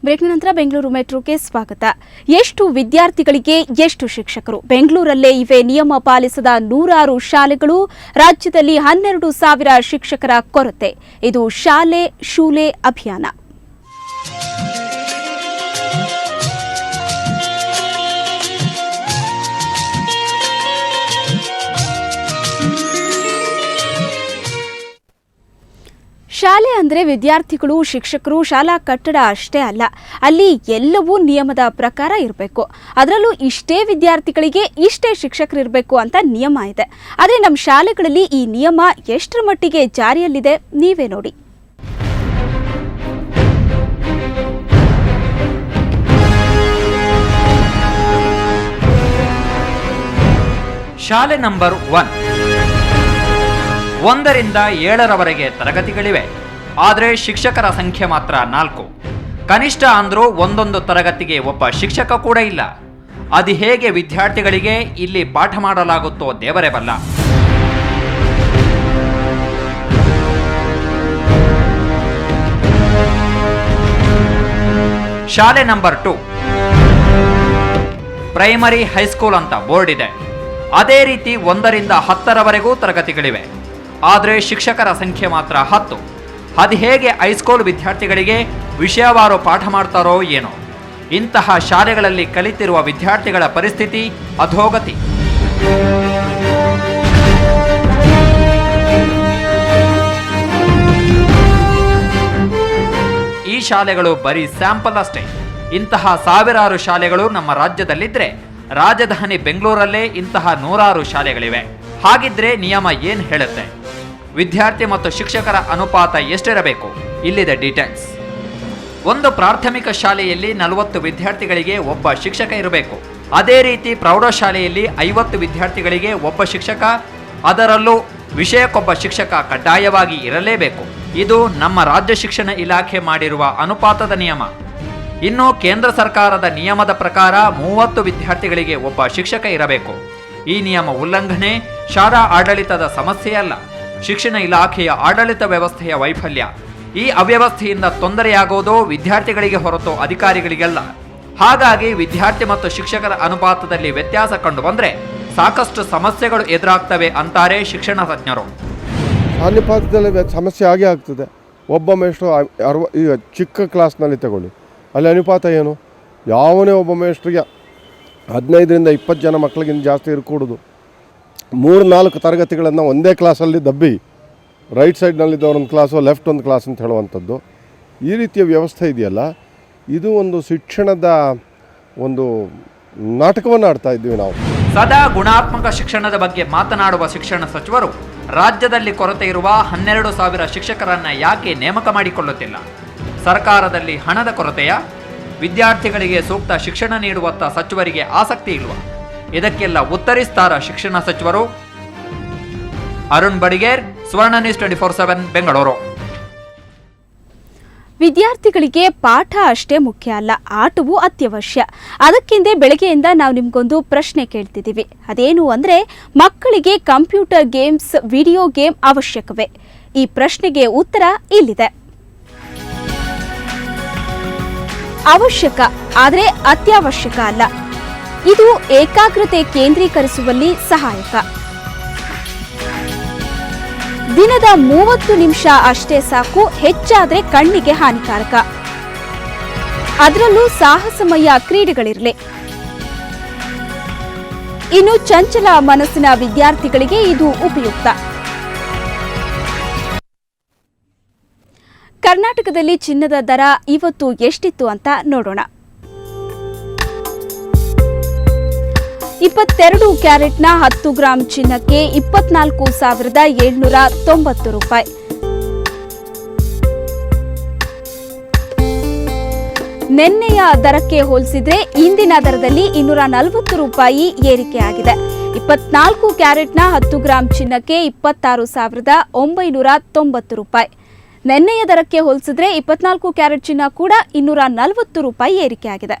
ಬ್ರೇಕ್ನ ನಂತರ ಬೆಂಗಳೂರು ಮೆಟ್ರೋಗೆ ಸ್ವಾಗತ. ಎಷ್ಟು ವಿದ್ಯಾರ್ಥಿಗಳಿಗೆ ಎಷ್ಟು ಶಿಕ್ಷಕರು? ಬೆಂಗಳೂರಲ್ಲೇ ಇವೆ ನಿಯಮ ಪಾಲಿಸದ ನೂರಾರು ಶಾಲೆಗಳು. ರಾಜ್ಯದಲ್ಲಿ 12,000 ಶಿಕ್ಷಕರ ಕೊರತೆ. ಇದು ಶಾಲೆ ಶೂಲೆ ಅಭಿಯಾನ. ಶಾಲೆ ಅಂದರೆ ವಿದ್ಯಾರ್ಥಿಗಳು, ಶಿಕ್ಷಕರು, ಶಾಲಾ ಕಟ್ಟಡ ಅಷ್ಟೇ ಅಲ್ಲ, ಅಲ್ಲಿ ಎಲ್ಲವೂ ನಿಯಮದ ಪ್ರಕಾರ ಇರಬೇಕು. ಅದರಲ್ಲೂ ಇಷ್ಟೇ ವಿದ್ಯಾರ್ಥಿಗಳಿಗೆ ಇಷ್ಟೇ ಶಿಕ್ಷಕರು ಇರಬೇಕು ಅಂತ ನಿಯಮ ಇದೆ. ಆದರೆ ನಮ್ಮ ಶಾಲೆಗಳಲ್ಲಿ ಈ ನಿಯಮ ಎಷ್ಟರ ಮಟ್ಟಿಗೆ ಜಾರಿಯಲ್ಲಿದೆ ನೀವೇ ನೋಡಿ. ಶಾಲೆ ನಂಬರ್ 1 ರಿಂದ 7ರವರೆಗೆ ತರಗತಿಗಳಿವೆ. ಆದರೆ ಶಿಕ್ಷಕರ ಸಂಖ್ಯೆ ಮಾತ್ರ 4. ಕನಿಷ್ಠ ಅಂದ್ರೂ ಒಂದೊಂದು ತರಗತಿಗೆ ಒಬ್ಬ ಶಿಕ್ಷಕ ಕೂಡ ಇಲ್ಲ. ಅದು ಹೇಗೆ ವಿದ್ಯಾರ್ಥಿಗಳಿಗೆ ಇಲ್ಲಿ ಪಾಠ ಮಾಡಲಾಗುತ್ತೋ ದೇವರೇ ಬಲ್ಲ. ಶಾಲೆ ನಂಬರ್ 2 ಪ್ರೈಮರಿ ಹೈಸ್ಕೂಲ್ ಅಂತ ಬೋರ್ಡ್ ಇದೆ. ಅದೇ ರೀತಿ 1 ರಿಂದ 10ರವರೆಗೂ ತರಗತಿಗಳಿವೆ. ಆದರೆ ಶಿಕ್ಷಕರ ಸಂಖ್ಯೆ ಮಾತ್ರ 10. ಅದು ಹೇಗೆ ಹೈಸ್ಕೂಲ್ ವಿದ್ಯಾರ್ಥಿಗಳಿಗೆ ವಿಷಯವಾರು ಪಾಠ ಮಾಡ್ತಾರೋ ಏನೋ. ಇಂತಹ ಶಾಲೆಗಳಲ್ಲಿ ಕಲಿತಿರುವ ವಿದ್ಯಾರ್ಥಿಗಳ ಪರಿಸ್ಥಿತಿ ಅಧೋಗತಿ. ಈ ಶಾಲೆಗಳು ಬರೀ ಸ್ಯಾಂಪಲ್ ಅಷ್ಟೇ. ಇಂತಹ ಸಾವಿರಾರು ಶಾಲೆಗಳು ನಮ್ಮ ರಾಜ್ಯದಲ್ಲಿದ್ರೆ ರಾಜಧಾನಿ ಬೆಂಗಳೂರಲ್ಲೇ ಇಂತಹ ನೂರಾರು ಶಾಲೆಗಳಿವೆ. ಹಾಗಿದ್ರೆ ನಿಯಮ ಏನ್ ಹೇಳುತ್ತೆ? ವಿದ್ಯಾರ್ಥಿ ಮತ್ತು ಶಿಕ್ಷಕರ ಅನುಪಾತ ಎಷ್ಟಿರಬೇಕು? ಇಲ್ಲಿದೆ ಡೀಟೇಲ್ಸ್. ಒಂದು ಪ್ರಾಥಮಿಕ ಶಾಲೆಯಲ್ಲಿ 40 ವಿದ್ಯಾರ್ಥಿಗಳಿಗೆ ಒಬ್ಬ ಶಿಕ್ಷಕ ಇರಬೇಕು. ಅದೇ ರೀತಿ ಪ್ರೌಢಶಾಲೆಯಲ್ಲಿ 50 ವಿದ್ಯಾರ್ಥಿಗಳಿಗೆ ಒಬ್ಬ ಶಿಕ್ಷಕ, ಅದರಲ್ಲೂ ವಿಷಯಕ್ಕೊಬ್ಬ ಶಿಕ್ಷಕ ಕಡ್ಡಾಯವಾಗಿ ಇರಲೇಬೇಕು. ಇದು ನಮ್ಮ ರಾಜ್ಯ ಶಿಕ್ಷಣ ಇಲಾಖೆ ಮಾಡಿರುವ ಅನುಪಾತದ ನಿಯಮ. ಇನ್ನು ಕೇಂದ್ರ ಸರ್ಕಾರದ ನಿಯಮದ ಪ್ರಕಾರ 30 ವಿದ್ಯಾರ್ಥಿಗಳಿಗೆ ಒಬ್ಬ ಶಿಕ್ಷಕ ಇರಬೇಕು. ಈ ನಿಯಮ ಉಲ್ಲಂಘನೆ ಶಾಲಾ ಆಡಳಿತದ ಸಮಸ್ಯೆಯಲ್ಲ, ಶಿಕ್ಷಣ ಇಲಾಖೆಯ ಆಡಳಿತ ವ್ಯವಸ್ಥೆಯ ವೈಫಲ್ಯ. ಈ ಅವ್ಯವಸ್ಥೆಯಿಂದ ತೊಂದರೆಯಾಗೋದು ವಿದ್ಯಾರ್ಥಿಗಳಿಗೆ ಹೊರತು ಅಧಿಕಾರಿಗಳಿಗೆಲ್ಲ. ಹಾಗಾಗಿ ವಿದ್ಯಾರ್ಥಿ ಮತ್ತು ಶಿಕ್ಷಕರ ಅನುಪಾತದಲ್ಲಿ ವ್ಯತ್ಯಾಸ ಕಂಡು ಬಂದರೆ ಸಾಕಷ್ಟು ಸಮಸ್ಯೆಗಳು ಎದುರಾಗ್ತವೆ ಅಂತಾರೆ ಶಿಕ್ಷಣ ತಜ್ಞರು. ಅನುಪಾತದಲ್ಲಿ ಸಮಸ್ಯೆ ಆಗೇ ಆಗ್ತದೆ. ಒಬ್ಬ ಮೇಷ್ಟ್ರು ಈಗ ಚಿಕ್ಕ ಕ್ಲಾಸ್ನಲ್ಲಿ ತಗೊಳ್ಳಿ, ಅಲ್ಲಿ ಅನುಪಾತ ಏನು? ಯಾವನೇ ಒಬ್ಬ ಮೇಷ್ಟ್ರಿಗೆ 15 ರಿಂದ 20 ಜನ ಮಕ್ಕಳಿಗಿಂತ ಜಾಸ್ತಿ ಇರ್ಕೂಡುದು. 3-4 ತರಗತಿಗಳನ್ನು ಒಂದೇ ಕ್ಲಾಸಲ್ಲಿ ದಬ್ಬಿ ರೈಟ್ ಸೈಡ್ನಲ್ಲಿದ್ದವರೊಂದು ಕ್ಲಾಸು, ಲೆಫ್ಟ್ ಒಂದು ಕ್ಲಾಸ್ ಅಂತ ಹೇಳುವಂಥದ್ದು. ಈ ರೀತಿಯ ವ್ಯವಸ್ಥೆ ಇದೆಯಲ್ಲ, ಇದು ಒಂದು ಶಿಕ್ಷಣದ ಒಂದು ನಾಟಕವನ್ನು ಆಡ್ತಾ ಇದ್ದೀವಿ ನಾವು. ಸದಾ ಗುಣಾತ್ಮಕ ಶಿಕ್ಷಣದ ಬಗ್ಗೆ ಮಾತನಾಡುವ ಶಿಕ್ಷಣ ಸಚಿವರು ರಾಜ್ಯದಲ್ಲಿ ಕೊರತೆ ಇರುವ 12,000 ಶಿಕ್ಷಕರನ್ನ ಯಾಕೆ ನೇಮಕ ಮಾಡಿಕೊಳ್ಳುತ್ತಿಲ್ಲ? ಸರ್ಕಾರದಲ್ಲಿ ಹಣದ ಕೊರತೆಯ? ವಿದ್ಯಾರ್ಥಿಗಳಿಗೆ ಸೂಕ್ತ ಶಿಕ್ಷಣ ನೀಡುವತ್ತ ಸಚಿವರಿಗೆ ಆಸಕ್ತಿ ಇಲ್ವಾ? ಇದಕ್ಕೆಲ್ಲ ಉತ್ತರಿಸ್ತಾರ ಶಿಕ್ಷಣ ಸಚಿವರು? ಅರುಣ್ ಬಡಿಗೇರ್, ಸುವರ್ಣ ನ್ಯೂಸ್ 24/7 ಬೆಂಗಳೂರು. ವಿದ್ಯಾರ್ಥಿಗಳಿಗೆ ಪಾಠ ಅಷ್ಟೇ ಮುಖ್ಯ ಅಲ್ಲ, ಆಟವೂ ಅತ್ಯವಶ್ಯ. ಅದಕ್ಕೆಂದೇ ಬೆಳಗ್ಗೆಯಿಂದ ನಾವು ನಿಮ್ಗೊಂದು ಪ್ರಶ್ನೆ ಕೇಳ್ತಿದ್ದೀವಿ. ಅದೇನು ಅಂದರೆ, ಮಕ್ಕಳಿಗೆ ಕಂಪ್ಯೂಟರ್ ಗೇಮ್ಸ್, ವಿಡಿಯೋ ಗೇಮ್ ಅವಶ್ಯಕವೇ? ಈ ಪ್ರಶ್ನೆಗೆ ಉತ್ತರ ಇಲ್ಲಿದೆ. ಅವಶ್ಯಕ, ಆದರೆ ಅತ್ಯವಶ್ಯಕ ಅಲ್ಲ. ಇದು ಏಕಾಗ್ರತೆ ಕೇಂದ್ರೀಕರಿಸುವಲ್ಲಿ ಸಹಾಯಕ. ದಿನದ 30 ನಿಮಿಷ ಅಷ್ಟೇ ಸಾಕು, ಹೆಚ್ಚಾದ್ರೆ ಕಣ್ಣಿಗೆ ಹಾನಿಕಾರಕ. ಅದರಲ್ಲೂ ಸಾಹಸಮಯ ಕ್ರೀಡೆಗಳಿರಲಿ. ಇನ್ನು ಚಂಚಲ ಮನಸ್ಸಿನ ವಿದ್ಯಾರ್ಥಿಗಳಿಗೆ ಇದು ಉಪಯುಕ್ತ. ಕರ್ನಾಟಕದಲ್ಲಿ ಚಿನ್ನದ ದರ ಇವತ್ತು ಎಷ್ಟಿತ್ತು ಅಂತ ನೋಡೋಣ. 22 ಕ್ಯಾರೆಟ್ನ 10 ಗ್ರಾಂ ಚಿನ್ನಕ್ಕೆ 24,790 ರೂಪಾಯಿ. ನಿನ್ನೆಯ ದರಕ್ಕೆ ಹೋಲಿಸಿದ್ರೆ ಇಂದಿನ ದರದಲ್ಲಿ 240 ರೂಪಾಯಿ ಏರಿಕೆಯಾಗಿದೆ. 24 ಕ್ಯಾರೆಟ್ನ 10 ಗ್ರಾಂ ಚಿನ್ನಕ್ಕೆ 26,990 ರೂಪಾಯಿ. ನಿನ್ನೆಯ ದರಕ್ಕೆ ಹೋಲಿಸಿದ್ರೆ 24 ಕ್ಯಾರೆಟ್ ಚಿನ್ನ ಕೂಡ 240 ರೂಪಾಯಿ ಏರಿಕೆಯಾಗಿದೆ.